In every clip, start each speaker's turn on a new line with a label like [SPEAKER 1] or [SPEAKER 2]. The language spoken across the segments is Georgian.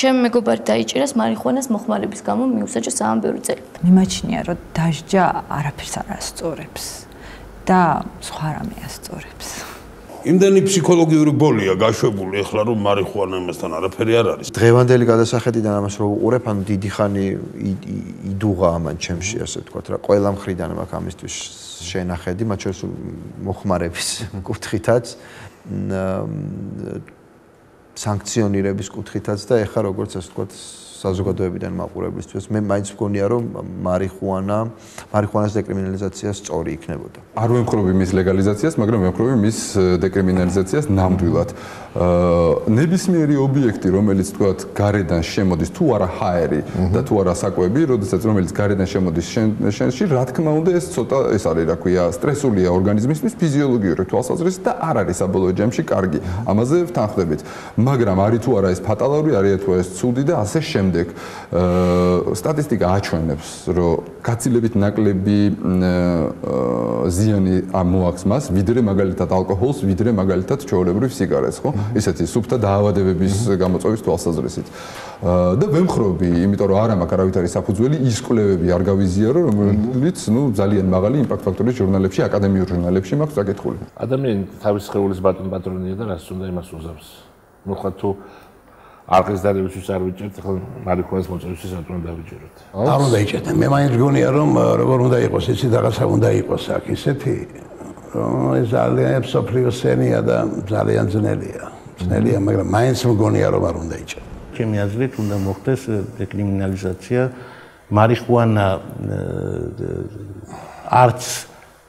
[SPEAKER 1] ჩემ მეგობარი დაიჭირეს მარიხუანას მოხმარების გამო მიუსაჯა ძალიან ბევრი წელი.
[SPEAKER 2] მიმაჩნია რომ დასჯა არაფერს არ ასწორებს და სხვა რამე ასწორებს.
[SPEAKER 3] იმდენი ფსიქოლოგიური ბოლია გაშვებული ახლა რომ მარიხუანა იმასთან არაფერი არ არის.
[SPEAKER 4] დღევანდელი გადასახედიდან ამას რო უყურებ, ანუ დიდი ხანი იდუღა ამან ჩემში, ასე ვთქვათ რა, ყველა მხრიდან მაქვს ამისთვის შენახედი, მათ შორის მოხმარების კუთხითაც, სანქციონირების კუთხითაც და ეხლა როგორც ასე ვთქვათ საზოგადოებიდან მაყურებლისთვის მე მაინც მგონია რომ მარიხუანას დეკრიმინალიზაცია სწორი იქნებოდა.
[SPEAKER 5] არ ვემხრობი მის ლეგალიზაციას, მაგრამ ვემხრობი მის დეკრიმინალიზაციას ნამდვილად. ნებისმიერი ობიექტი, რომელიც თქვათ გარედან შემოდის, თუ არა ჰაერი და თუ არა საკვები, როდესაც რომელიც გარედან შემოდის შენში, რა თქმა უნდა ეს ცოტა ეს არის, რა ქვია, სტრესულია ორგანიზმისთვის ფიზიოლოგიური თვალსაზრისით და არ არის საბოლოო ჯამში კარგი. ამაზე ვთანხმდებით. მაგრამ არის თუ არა ეს ფატალური, არის თუ ეს ცუდი და ასე შემდეგ. სტატისტიკა აჩვენებს, რომ გაცილებით ნაკლები ზიანი მოაქვს მას, ვიდრე მაგალითად ალკოჰოლს, ვიდრე მაგალითად ჩვეულებრივ სიგარეტს, ხო? ისეთი სუფთა დაავადებების გამოწვევის თვალსაზრისით. და ვემხრობი, იმიტომ რომ არა მაქვს არავითარი საფუძველი, ის კვლევები არ გავიზიარო, რომელიც, ძალიან მაღალი იმპაქტ ფაქტორის ჟურნალებში, აკადემიურ ჟურნალებში მაქვს დაკითხული.
[SPEAKER 6] ადამიანი თავის სხეულის პატრონია და რაც უნდა იმას უზავს. ხო თუ არყის დარებისთვის არ ვიჭერთ, ხო მარიხუანას მოწევისთვის რატომ დავიჭეროთ?
[SPEAKER 3] არ უნდა იჭერდე. მე მაინც გონია რომ როგორ უნდა იყოს, იცი რაღაცა უნდა იყოს აქ ისეთი, რომ ეს ძალიან სოფლიოსენია და ძალიან ძნელია. ძნელია, მაგრამ მაინც მგონია რომ არ უნდა იჭერდე.
[SPEAKER 7] ჩემი აზრით უნდა მოხდეს დეკრიმინალიზაცია. მარიხუანა არც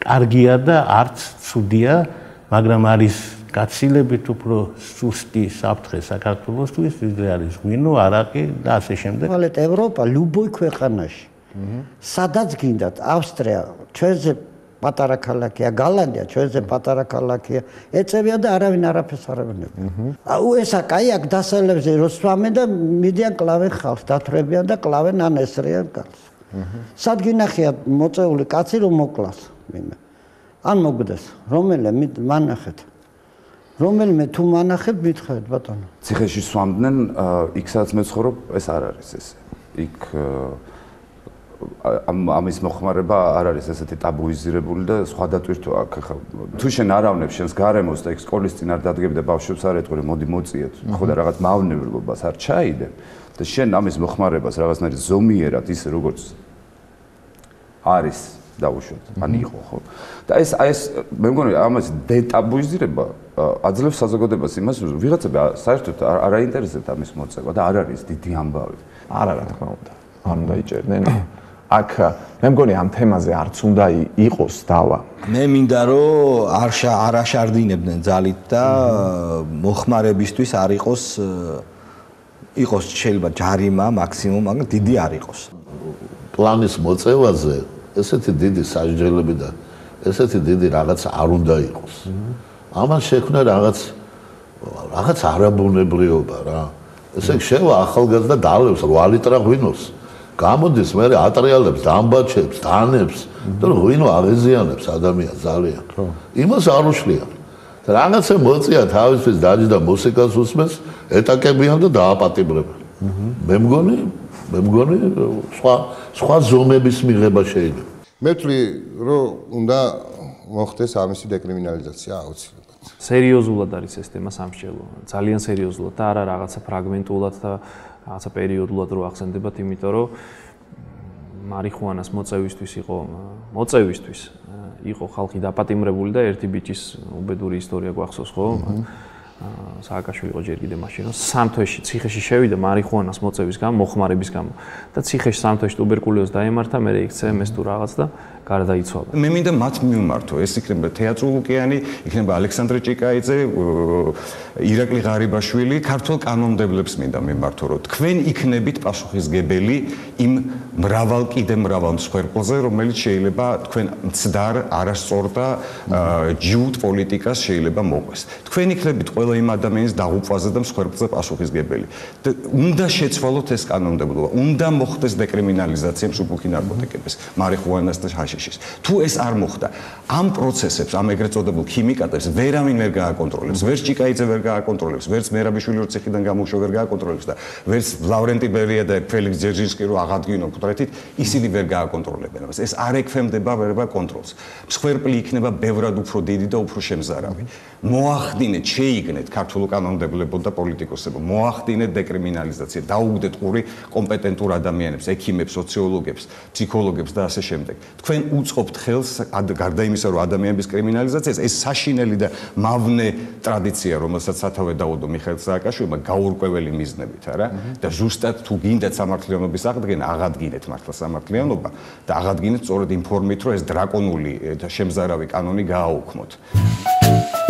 [SPEAKER 7] კარგია და არც ცუდია, მაგრამ არის გაცილებით უფრო სუსტი საფრთხე საქართველოსთვის, ვიდრე არის ღვინო, არაყი და ასე შემდეგ.
[SPEAKER 8] ვალეთ ევროპა любой ქვეყანაში. სადაც გინდათ, ავსტრია, ჩვენზე პატარა ქალაქია, გალანდია, ჩვენზე პატარა ქალაქია, ეწევია და არავინ არაფერს არ აბნევს. აუ ესა კაი აქ დასავლებზე რო სვამენ და მიდიან კლავენ ხალხს, დათრებიან და კლავენ ან ესრიან კაცს. სად გინახია მოწეული კაცი რომ მოკლას ვინმე. ან მოგდეს, რომელიმე მანახეთ. რომელიმე თუ მანახებ მითხარით ბატონო.
[SPEAKER 9] ციხეში სვამდნენ, იქ სადაც მე ვცხოვრობ, ეს არ არის ესე. იქ ამის მოხმარება არ არის ესეთი ტაბუიზირებული და სხვა დატვირთვა აქ ხა. თუ შენ არ ავნებ შენს გარემოს და იქ სკოლის წინ არ დადგები და ბავშვებს არ ეტყვი, მოდი მოწიეთ, ხო და რაღაც მავნებლობას არ ჩაიდე და შენ ამის მოხმარებას რაღაცნაირად ზომიერად ისე როგორც არის დაუშვათ, ან იყო, ხო? და ეს მე მგონი ამას დეტაბუიზირება აძლევს საზოგადოებას იმას, რომ ვიღაცები საერთოდ არ აინტერესებთ ამის მოწევა და არ არის დიდი ამბავი.
[SPEAKER 10] არა, რა თქმა უნდა. არ უნდა იჭერდნენ. აქ მე მგონი ამ თემაზე არც უნდა იყოს დავა.
[SPEAKER 11] მე მინდა რომ არ აშარდინებდნენ ძალით და მოხმარებისთვის არ იყოს შეიძლება ჯარიმა მაქსიმუმ, მაგრამ დიდი არ იყოს.
[SPEAKER 12] პლანის მოწევაზე ესეთი დიდი სასჯელები და ესეთი დიდი რაღაც არ უნდა იყოს. ამან შექმნა რაღაც არაბუნებრიობა რა. ესე შევა ახალგაზრდა დალევს 8 ლიტრა ღვინოს. გამოდის მე ატრიალებს, დამბაჩებს, დანებს და ღვინო აღეზიანებს ადამიანს ძალიან. იმას არ უშლიან. და რაღაცა მოწია თავისთვის დაჯდა და მუსიკას უსმენს, ეტაკებიან და დააპატიმრებენ. მე მგონი სხვა ზომების მიღება შეიძლება.
[SPEAKER 13] მე ვთვლი, რომ უნდა მოხდეს ამისი დეკრიმინალიზაცია აუცილებლად.
[SPEAKER 14] სერიოზულად არის ეს თემა სამშელო. ძალიან სერიოზულად და არა რაღაცა ფრაგმენტულად და რაღაცა პერიოდულად რო ახსენდებათ, იმიტომ რომ მარიხუანას მოწევისთვის იყო ხალხი დაპატიმრებული და ერთი ბიჭის უბედური ისტორია გვახსოვს, ხო? სააკაშვილი იყო ჯერ კიდე მაშინ, რომ 3 თვეში ციხეში შევიდა მარიხუანას მოწევის გამო, მოხმარების გამო და ციხეში 3 თვეში ტუბერკულოზს დაემართა, მერე იქცე მეს თუ რაღაც და გარდაიცვალა.
[SPEAKER 15] მე მინდა მათ მივმართო, ეს იქნება თეატრულ ოკეანი, იქნება ალექსანდრე ჭიკაიძე, ირაკლი ღარიბაშვილი, ქართულ კანონმდებლებს მინდა მიმართო, რომ თქვენ იქნებით პასუხისგებელი იმ მრავალ მსხვერპლზე, რომელიც შეიძლება თქვენ მცდარ, არასწორ და ჯიუტ პოლიტიკას შეიძლება მოყვეს. თქვენ იქნებით ყველა ყველა იმ ადამიანის დაღუპვაზე და მსხვერპლზე პასუხისგებელი. უნდა შეცვალოთ ეს კანონმდებლობა, უნდა მოხდეს დეკრიმინალიზაცია მსუბუქი ნარკოტიკების, მარიხუანას და ჰაშიშის. თუ ეს არ მოხდა, ამ პროცესებს, ამ ეგრეთ წოდებულ ქიმიკატებს ვერავინ ვერ გააკონტროლებს, ვერც ჭიკაიძე ვერ გააკონტროლებს, ვერც მერაბიშვილი რო ციხიდან გამოუშვა ვერ გააკონტროლებს და ვერც ლავრენტი ბერია და ფელიქს ჯერჯინსკი რო აღადგინონ კუთრეთით, ისინი ვერ გააკონტროლებენ. ეს არ ექვემდება ვერება კონტროლს. მსხვერპლი იქნება ბევრად უფრო დიდი და უფრო შემზარავი. მოახდინეთ, შეიგნეთ ქართულ კანონმდებლებო და პოლიტიკოსებო, მოახდინეთ დეკრიმინალიზაცია, დაუგდეთ ყური კომპეტენტურ ადამიანებს, ექიმებს, სოციოლოგებს, ფსიქოლოგებს და ასე შემდეგ. თქვენ უწყობთ ხელს გარდა იმისა, რომ ადამიანების კრიმინალიზაციას, ეს საშინელი და მავნე ტრადიცია, რომელსაც სათავე დაუდო მიხეილ სააკაშვილმა გაურკვეველი მიზნებით, არა? და ზუსტად თუ გინდათ სამართლიანობის აღდგენა, აღადგინეთ მართლა სამართლიანობა და აღადგინეთ სწორედ იმ ფორმით, რომ ეს დრაკონული და შემზარავი კანონი გააუქმოთ.